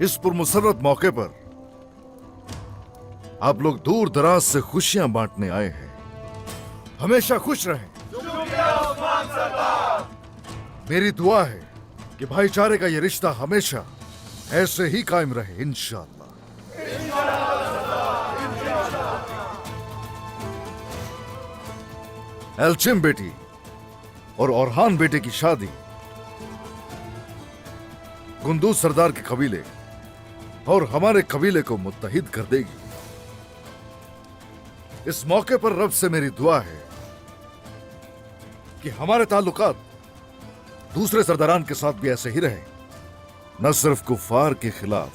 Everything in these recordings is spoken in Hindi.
इस पुरमुसर्रत मौके पर आप लोग दूर दराज से खुशियां बांटने आए हैं। हमेशा खुश रहें। मेरी दुआ है कि भाईचारे का ये रिश्ता हमेशा ऐसे ही कायम रहे, इंशाअल्लाह। एल्चिम बेटी और औरहान बेटे की शादी गुंदूज सरदार के कबीले और हमारे कबीले को मुत्तहिद कर देगी। इस मौके पर रब से मेरी दुआ है कि हमारे ताल्लुकात दूसरे सरदारान के साथ भी ऐसे ही रहे, न सिर्फ कुफार के खिलाफ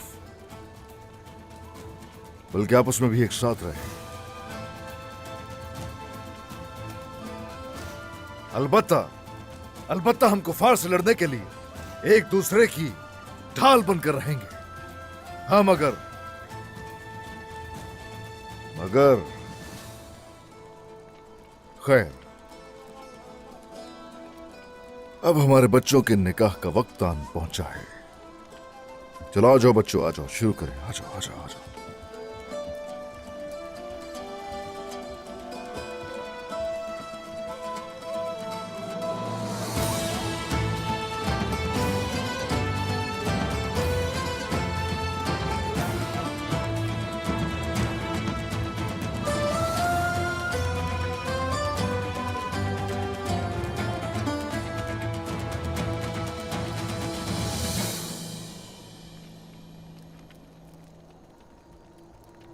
बल्कि आपस में भी एक साथ रहे। अलबत्ता हम कुफार से लड़ने के लिए एक दूसरे की ढाल बनकर रहेंगे। हाँ, मगर खैर, अब हमारे बच्चों के निकाह का वक्त आन पहुंचा है। चलो आ जाओ बच्चों, आ जाओ, शुरू करें। आ जाओ, आ जाओ, आ जाओ।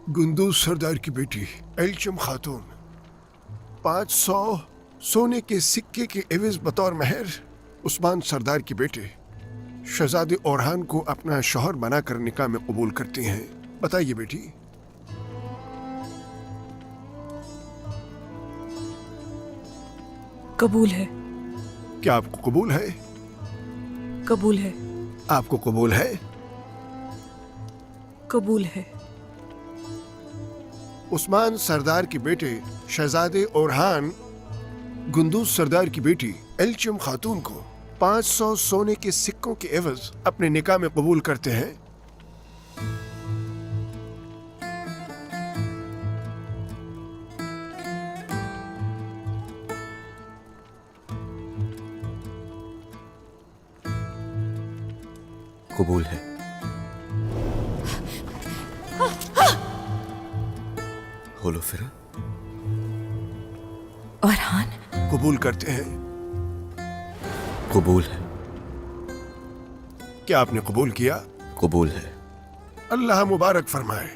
गुंदूज सरदार की बेटी एल्चिम खातून 500 सोने के सिक्के के एवज बतौर मेहर उस्मान सरदार की बेटे शहजादे औरहान को अपना शौहर बनाकर निकाह में कबूल करती हैं। बताइए बेटी। कबूल है। क्या आपको कबूल है? कबूल है। आपको कबूल है? कबूल है। उस्मान सरदार के बेटे शहजादे औरहान गुंदूज सरदार की बेटी एल्चिम खातून को 500 सोने के सिक्कों के एवज अपने निकाह में कबूल करते हैं। कबूल है। बोलो फिर। औरहान कबूल करते हैं। कबूल है। क्या आपने कबूल किया? कबूल है। अल्लाह मुबारक फरमाए।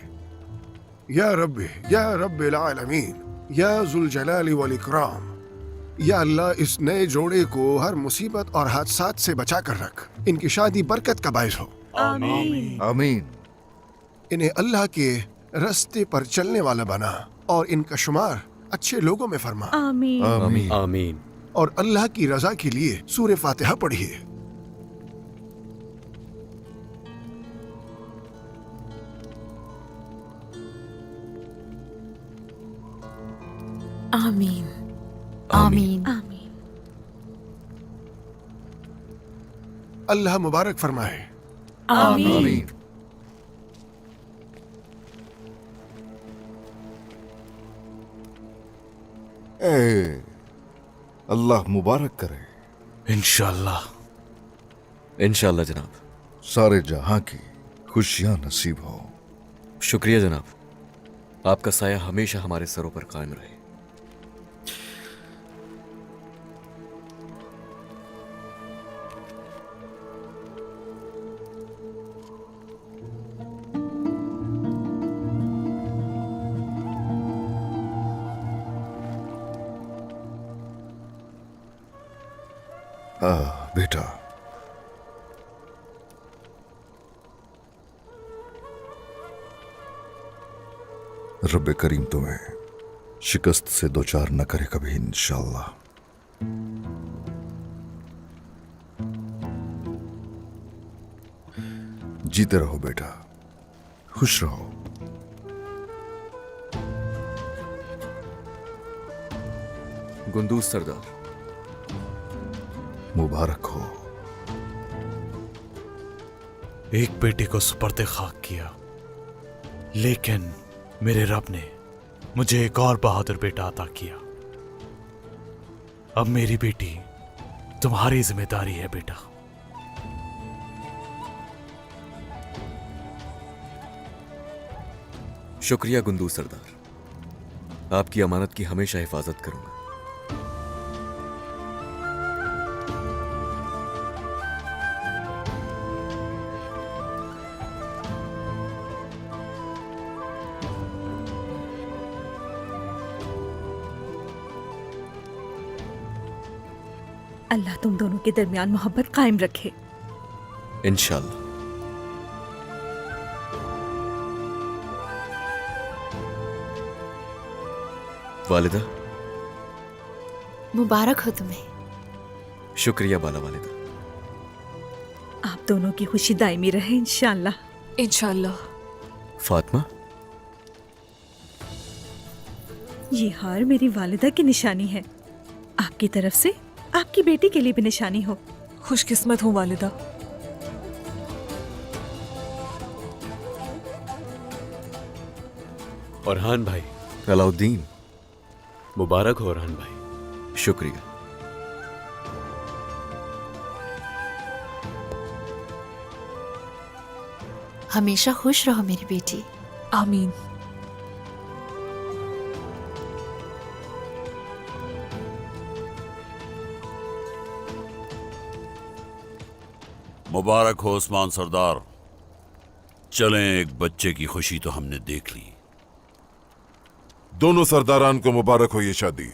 या रब्बिल आलमीन, या जुल जलाली वल इकराम। या अल्लाह, इस नए जोड़े को हर मुसीबत और हादसात से बचा कर रख। इनकी शादी बरकत का बायस हो। आमीन। आमीन। इन्हें अल्लाह के रास्ते पर चलने वाला बना और इनका शुमार अच्छे लोगों में फरमा। आमीन। आमीन। आमीन। और अल्लाह की रजा के लिए सूरह फातिहा पढ़िए। आमीन। आमीन। आमीन। अल्लाह मुबारक फरमाए। आमीन। आमीन। अल्लाह मुबारक करे। इंशाअल्लाह। इंशाअल्लाह जनाब। सारे जहां की खुशियां नसीब हो। शुक्रिया जनाब। आपका साया हमेशा हमारे सरों पर कायम रहे। बेटा, रब्बे करीम तुम्हें शिकस्त से दो चार न करे कभी, इंशाअल्लाह। जीते रहो बेटा, खुश रहो। गुंदूज सरदार, मुबारक हो। एक बेटे को सुपर्द खाक किया, लेकिन मेरे रब ने मुझे एक और बहादुर बेटा अता किया। अब मेरी बेटी तुम्हारी जिम्मेदारी है बेटा। शुक्रिया गुंदू सरदार, आपकी अमानत की हमेशा हिफाजत करूंगा। अल्लाह तुम दोनों के दरमियान मोहब्बत कायम रखे। इंशाल्लाह। वालिदा, मुबारक हो तुम्हें। शुक्रिया बाला वालिदा। आप दोनों की खुशी दायमी रहे इंशाअल्लाह। इंशाल्लाह। फातिमा, ये हार मेरी वालिदा की निशानी है, आपकी तरफ से आपकी बेटी के लिए भी निशानी हो। खुशकिस्मत हूँ वालिदा। औरहान भाई, अलाउद्दीन, मुबारक हो औरहान भाई। शुक्रिया। हमेशा खुश रहो मेरी बेटी। आमीन। मुबारक हो उस्मान सरदार। चलें, एक बच्चे की खुशी तो हमने देख ली। दोनों सरदारान को मुबारक हो ये शादी।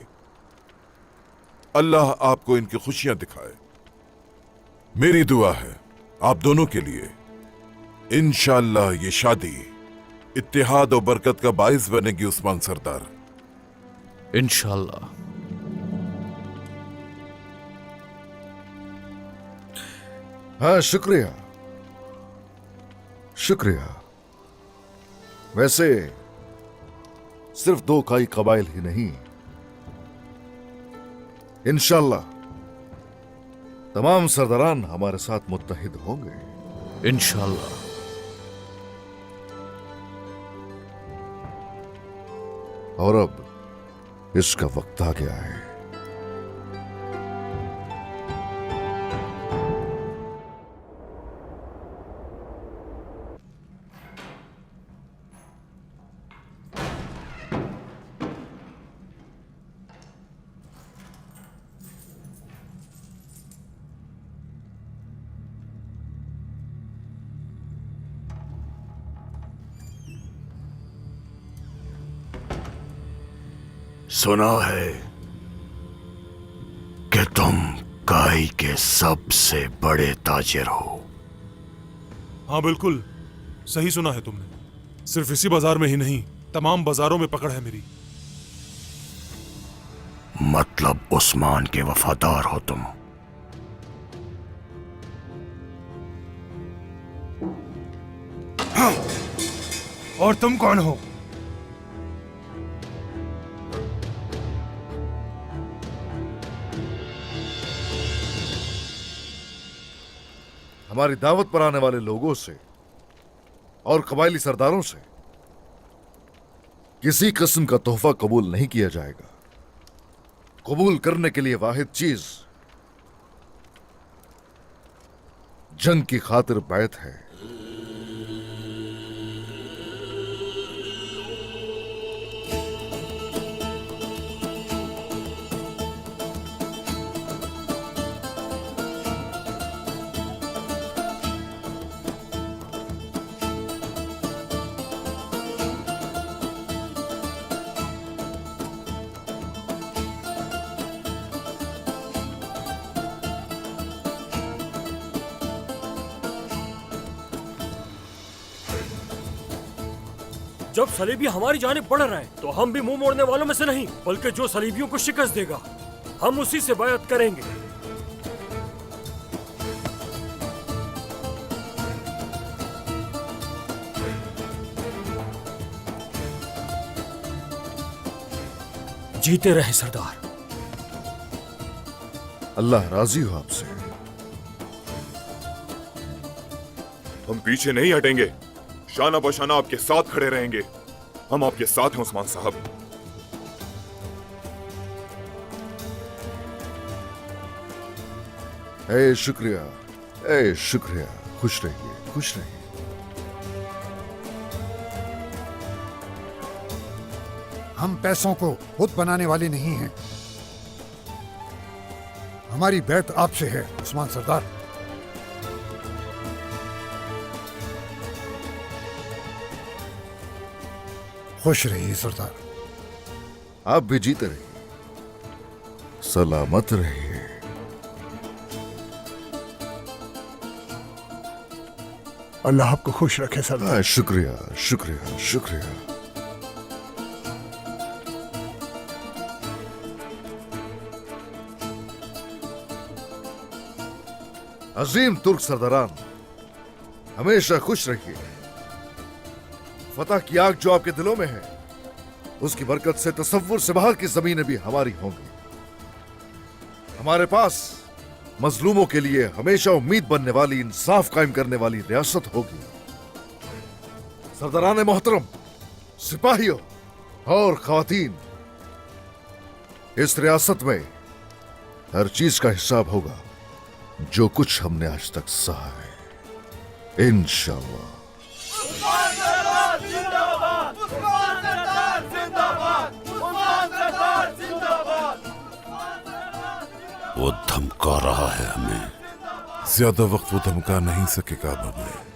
अल्लाह आपको इनकी खुशियां दिखाए। मेरी दुआ है आप दोनों के लिए, इंशाअल्लाह ये शादी इत्तेहाद और बरकत का बाइस बनेगी उस्मान सरदार। इंशाअल्लाह। हाँ, शुक्रिया शुक्रिया। वैसे सिर्फ दो काई कबाइल ही नहीं, इंशाअल्लाह तमाम सरदारान हमारे साथ मुत्तहिद होंगे। इंशाअल्लाह। और अब इसका वक्त आ गया है। सुना है कि तुम काई के सबसे बड़े ताजिर हो। हाँ बिल्कुल सही सुना है तुमने। सिर्फ इसी बाजार में ही नहीं, तमाम बाजारों में पकड़ है मेरी। मतलब उस्मान के वफादार हो तुम। हाँ। और तुम कौन हो? हमारी दावत पर आने वाले लोगों से और कबायली सरदारों से किसी किस्म का तोहफा कबूल नहीं किया जाएगा। कबूल करने के लिए वाहिद चीज जंग की खातिर बैत है। जब सलीबी हमारी जानिब बढ़ रहे हैं तो हम भी मुंह मोड़ने वालों में से नहीं, बल्कि जो सलीबियों को शिकस्त देगा हम उसी से बैअत करेंगे। जीते रहे सरदार। अल्लाह राजी हो आपसे। हम पीछे नहीं हटेंगे, शाना बशाना आपके साथ खड़े रहेंगे। हम आपके साथ हैं उस्मान साहब। शुक्रिया, शुक्रिया। खुश रहिए, खुश रहिए। हम पैसों को खुद बनाने वाले नहीं हैं। हमारी बैत आपसे है उस्मान सरदार। खुश रहिए सरदार। आप भी जीते रहिए, सलामत रहिए। अल्लाह आपको खुश रखे सरदार। शुक्रिया, शुक्रिया, शुक्रिया। अजीम तुर्क सरदारान, हमेशा खुश रहिए। फतह की आग जो आपके दिलों में है, उसकी बरकत से तसव्वुर से बाहर की जमीनें भी हमारी होंगी। हमारे पास मजलूमों के लिए हमेशा उम्मीद बनने वाली, इंसाफ कायम करने वाली रियासत होगी। सरदारान मोहतरम, सिपाहियों और खवातीन, इस रियासत में हर चीज का हिसाब होगा जो कुछ हमने आज तक सहा है, इंशाअल्लाह। वो धमका रहा है हमें। ज्यादा वक्त वो धमका नहीं सकेगा बबले।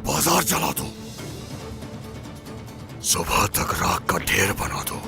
बाजार जला दो, सुबह तक राख का ढेर बना दो।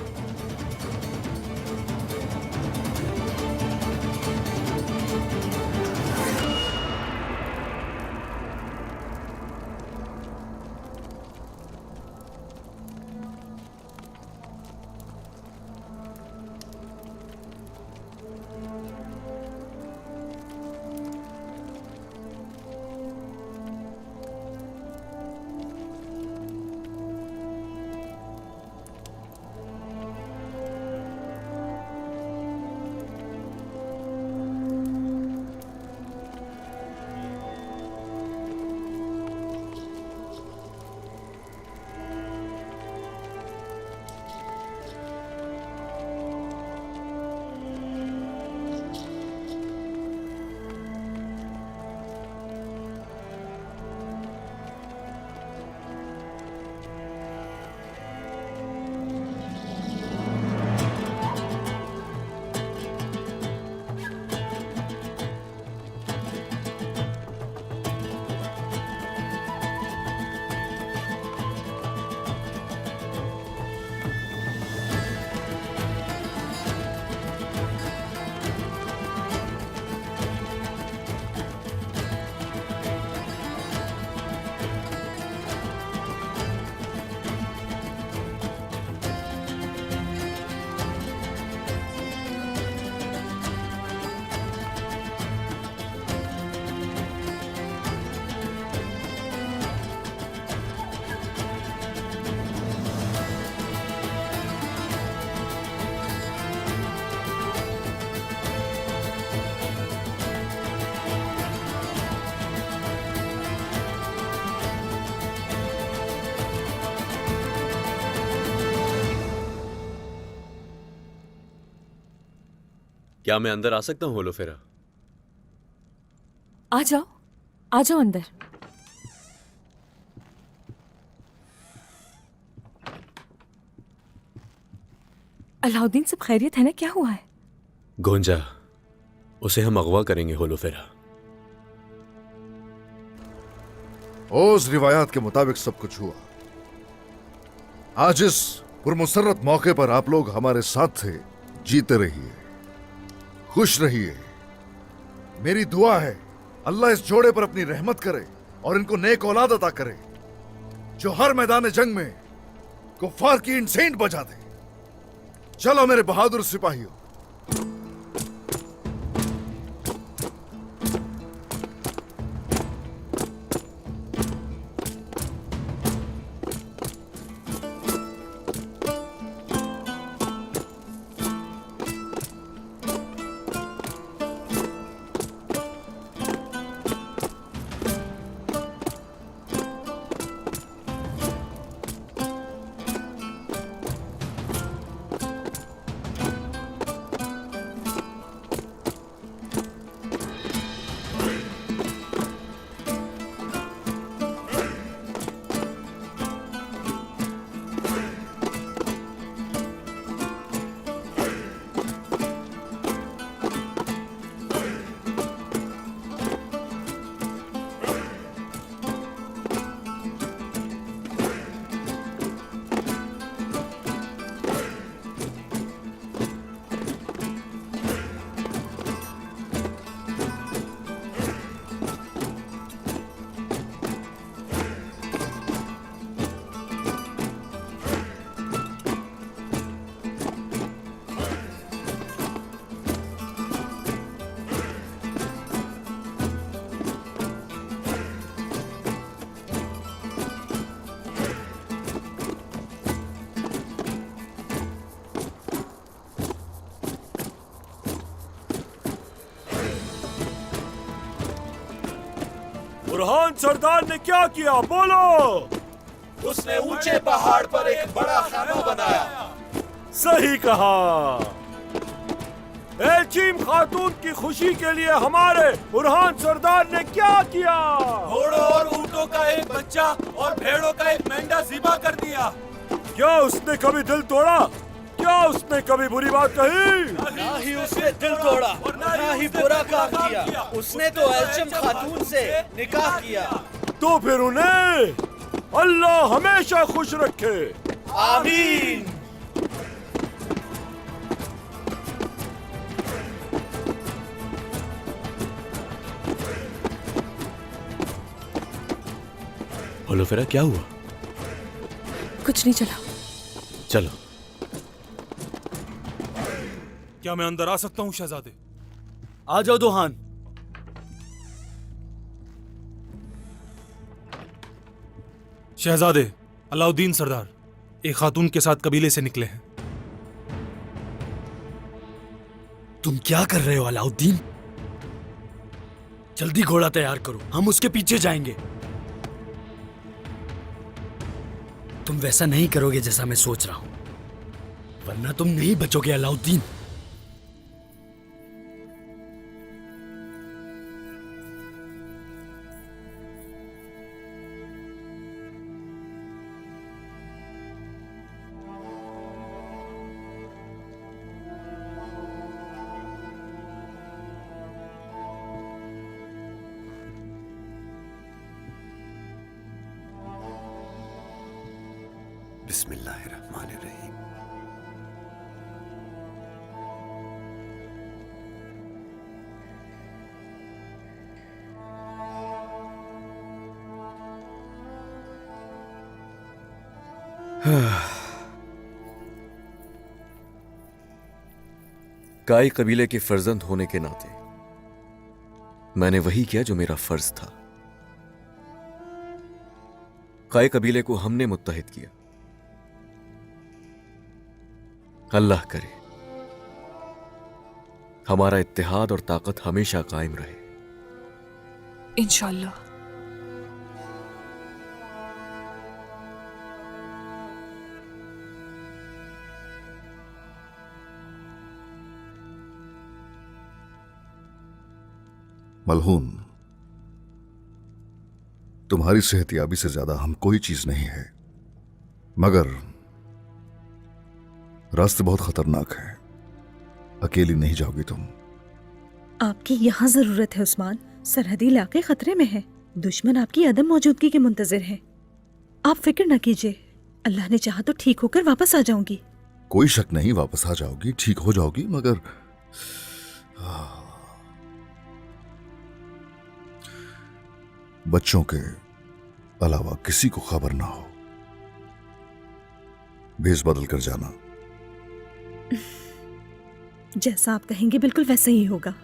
क्या मैं अंदर आ सकता हूँ होलोफेरा? आ जाओ अंदर। अलाउद्दीन सब खैरियत है ना? क्या हुआ है? गोंजा, उसे हम अगवा करेंगे होलोफेरा। उस रिवायात के मुताबिक सब कुछ हुआ। आज इस पुरमुसर्रत मौके पर आप लोग हमारे साथ थे। जीते रहिए, खुश रहिए। मेरी दुआ है अल्लाह इस जोड़े पर अपनी रहमत करे और इनको नेक औलाद अता करे जो हर मैदान जंग में कुफ्फार की इंसेंट बजा दे। चलो मेरे बहादुर सिपाहियों। बुरहान सरदार ने क्या किया, बोलो। उसने ऊंचे पहाड़ पर एक बड़ा खाना बनाया। सही कहा। एलचीम खातून की खुशी के लिए हमारे बुरहान सरदार ने क्या किया? घोड़ों और ऊंटों का एक बच्चा और भेड़ों का एक मेंढा ज़िबा कर दिया। क्या उसने कभी दिल तोड़ा? क्या उसने कभी बुरी बात कही? ना ही उसने दिल तोड़ा और ना ही बुरा काम किया। उसने तो एलचम खातून से निकाह किया। तो फिर उन्हें अल्लाह हमेशा खुश रखे। आमीन। होलोफेरा, क्या हुआ? कुछ नहीं, चला। चलो। क्या मैं अंदर आ सकता हूँ शहजादे? आ जाओ दुहान। शहजादे, अलाउद्दीन सरदार एक खातून के साथ कबीले से निकले हैं। तुम क्या कर रहे हो अलाउद्दीन? जल्दी घोड़ा तैयार करो, हम उसके पीछे जाएंगे। तुम वैसा नहीं करोगे जैसा मैं सोच रहा हूं, वरना तुम नहीं बचोगे अलाउद्दीन। बिस्मिल्लाहिर्रहमानिर्रहीम। काई कबीले के फर्जंद होने के नाते मैंने वही किया जो मेरा फर्ज था। काई कबीले को हमने मुत्तहिद किया। अल्लाह करे हमारा इत्तेहाद और ताकत हमेशा कायम रहे। इंशाअल्लाह। मलहून, तुम्हारी सेहतयाबी से ज्यादा हम कोई चीज नहीं है, मगर रास्ते बहुत खतरनाक हैं। अकेली नहीं जाओगी तुम। आपकी यहाँ जरूरत है उस्मान। सरहदी इलाके खतरे में है। दुश्मन आपकी अदम मौजूदगी के मुंतजिर है। आप फिक्र न कीजिए, अल्लाह ने चाहा तो ठीक होकर वापस आ जाऊंगी। कोई शक नहीं, वापस आ जाओगी, ठीक हो जाओगी, मगर बच्चों के अलावा किसी को खबर ना हो। भेस बदल कर जाना। जैसा आप कहेंगे बिल्कुल वैसा ही होगा।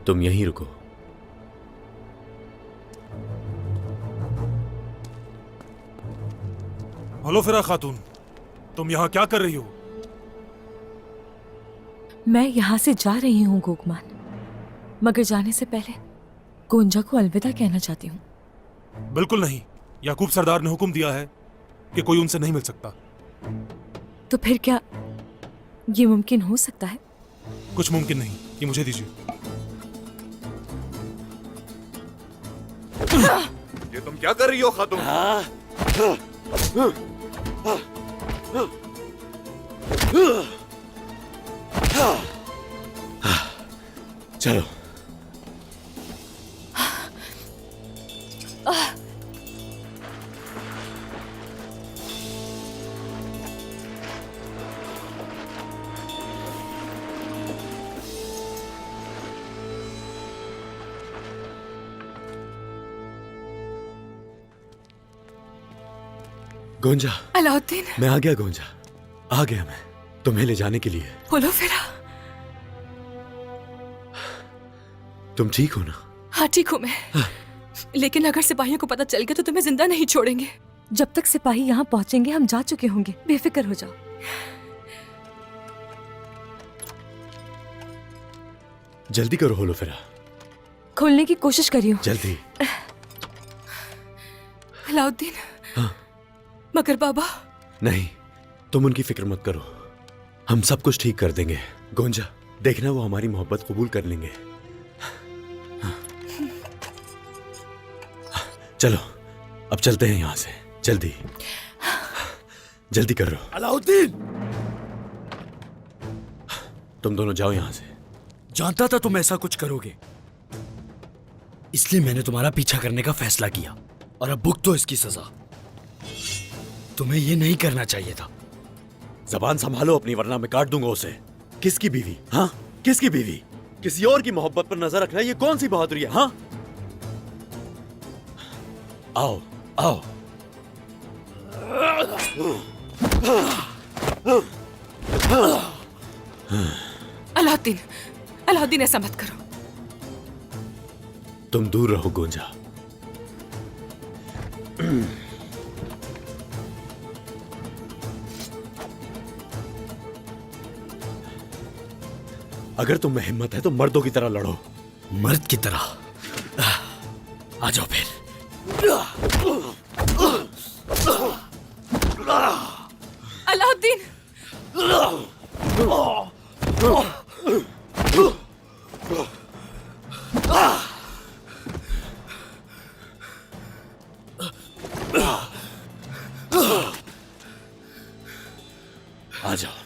तुम यहीं रुको। हेलो फिरा खातून, तुम यहाँ क्या कर रही हो? मैं यहाँ से जा रही हूँ गोगमान, मगर जाने से पहले गोंजा को अलविदा कहना चाहती हूँ। बिल्कुल नहीं, याकूब सरदार ने हुक्म दिया है कि कोई उनसे नहीं मिल सकता। तो फिर क्या ये मुमकिन हो सकता है? कुछ मुमकिन नहीं, ये मुझे दीजिए। ये तुम क्या कर रही हो खातून? चलो। गोंजा, अलाउद्दीन, मैं आ गया। गोंजा, आ गया मैं तुम्हें ले जाने के लिए। बोलो फिरा। तुम ठीक हो ना? हाँ ठीक हूँ मैं, लेकिन अगर सिपाहियों को पता चल गया तो तुम्हें जिंदा नहीं छोड़ेंगे। जब तक सिपाही यहाँ पहुँचेंगे हम जा चुके होंगे, बेफिक्र हो जाओ। जल्दी करो होलो फिरा। खोलने की कोशिश करियो। जल्दी। अलाउद्दीन। हाँ? मगर बाबा। नहीं, तुम उनकी फिक्र मत करो, हम सब कुछ ठीक कर देंगे। गोंजा, देखना वो हमारी मोहब्बत कबूल कर लेंगे। चलो अब चलते हैं यहाँ से, जल्दी जल्दी करो। अलाउद्दीन, तुम दोनों जाओ यहाँ से। जानता था तुम ऐसा कुछ करोगे, इसलिए मैंने तुम्हारा पीछा करने का फैसला किया, और अब भुगतो इसकी सजा। तुम्हें ये नहीं करना चाहिए था। जबान संभालो अपनी, वरना मैं काट दूंगा उसे। किसकी बीवी? हाँ, किसकी बीवी? किसी और की मोहब्बत पर नजर रखना ये कौन सी बहादुरी है? हाँ, आओ आओ। अलाउद्दीन, अलाउद्दीन ऐसा मत करो। तुम दूर रहो गोंजा। अगर तुम में हिम्मत है तो मर्दों की तरह लड़ो। मर्द की तरह? आ जाओ फिर। अलाउद्दीन। आ जाओ।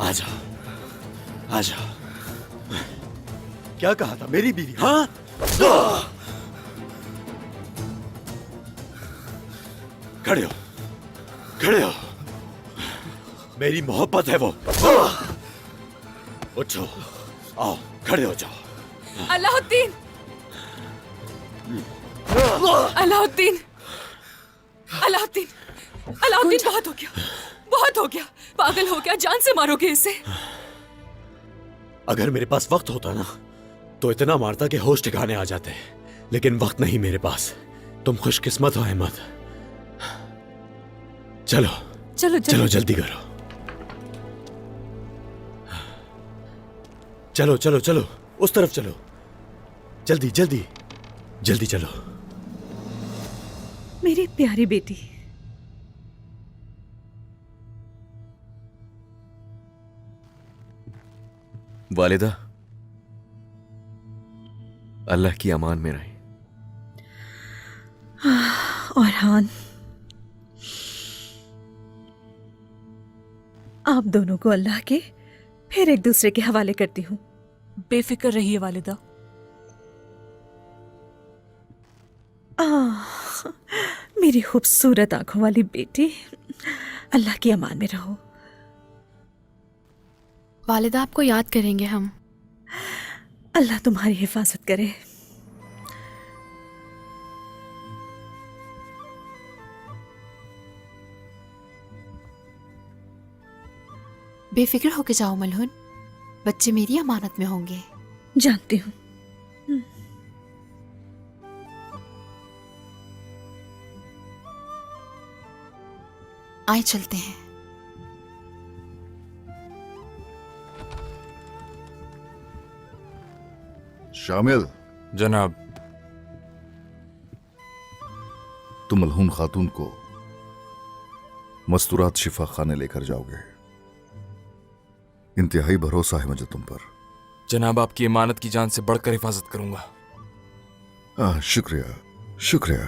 आजा, आजा। क्या कहा था मेरी बीवी? हाँ, खड़े हो, खड़े हो। मेरी मोहब्बत है वो। उठो, आओ, खड़े हो जाओ। अलाउद्दीन, अलाउद्दीन, अलाउद्दीन, अलाउद्दीन, बहुत हो गया, बहुत हो गया। पागल हो गया, जान से मारोगे इसे। अगर मेरे पास वक्त होता ना तो इतना मारता कि होश ठिकाने आ जाते, लेकिन वक्त नहीं मेरे पास। तुम खुशकिस्मत हो अहमद। चलो चलो चलो, जल्दी करो। चलो चलो चलो, उस तरफ चलो, जल्दी जल्दी जल्दी चलो। मेरी प्यारी बेटी, वालिदा, अल्लाह की अमान में रहे। और हान, आप दोनों को अल्लाह के फिर एक दूसरे के हवाले करती हूँ। बेफिक्र रहिए वालिदा। मेरी खूबसूरत आंखों वाली बेटी, अल्लाह की अमान में रहो। वालिदा, आपको याद करेंगे हम। अल्लाह तुम्हारी हिफाजत करे। बेफिक्र होके जाओ मलहून, बच्चे मेरी अमानत में होंगे। जानती हूँ। आए चलते हैं। शामिल, जनाब। तुम मलहून खातून को मस्तूरात शिफा खाने लेकर जाओगे। इंतहाई भरोसा है मुझे तुम पर। जनाब, आपकी इमानत की जान से बढ़कर हिफाजत करूंगा। शुक्रिया, शुक्रिया।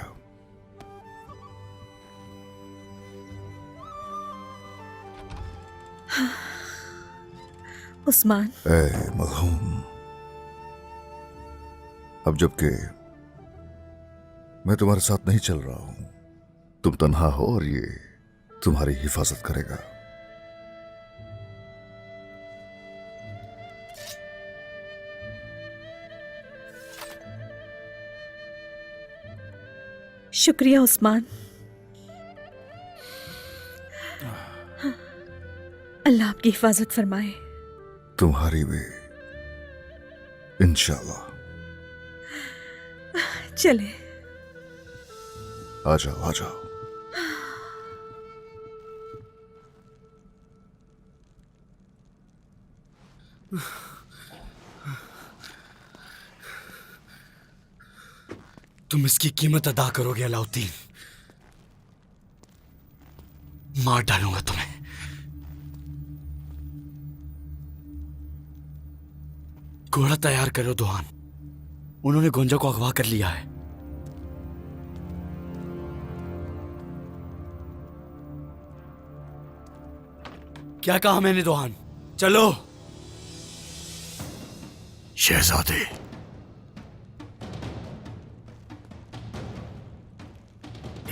उस्मान, ए मलहून, अब जबकि मैं तुम्हारे साथ नहीं चल रहा हूं, तुम तन्हा हो और ये तुम्हारी हिफाजत करेगा। शुक्रिया उस्मान। अल्लाह आपकी हिफाजत फरमाए। तुम्हारी भी, इंशाल्लाह। चले, आ जाओ, आ जाओ। तुम इसकी कीमत अदा करोगे अलाउद्दीन। मार डालूंगा तुम्हें। घोड़ा तैयार करो दुहान, उन्होंने गुंजा को अगवा कर लिया है। क्या कहा मैंने दुहान? चलो। शहजादे,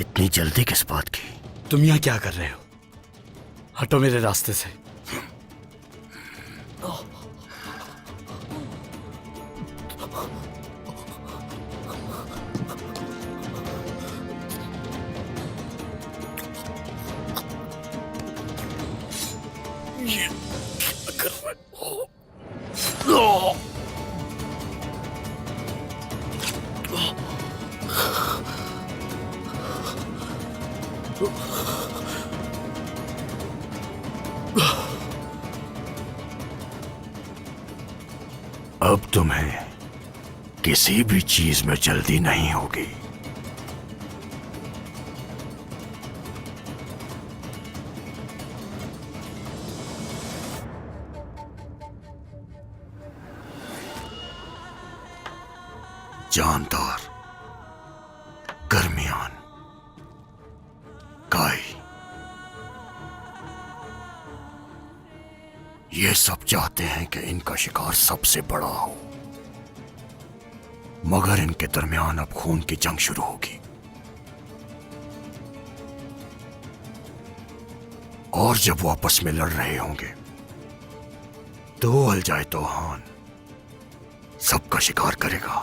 इतनी जल्दी किस बात की? तुम यहां क्या कर रहे हो? हटो मेरे रास्ते से। अब तुम्हें किसी भी चीज में जल्दी नहीं होगी। जानदार, गर्मियान, काई, ये सब चाहते हैं कि इनका शिकार सबसे बड़ा हो, मगर इनके दरमियान अब खून की जंग शुरू होगी। और जब वो आपस में लड़ रहे होंगे तो अल जाए तोहान सबका शिकार करेगा।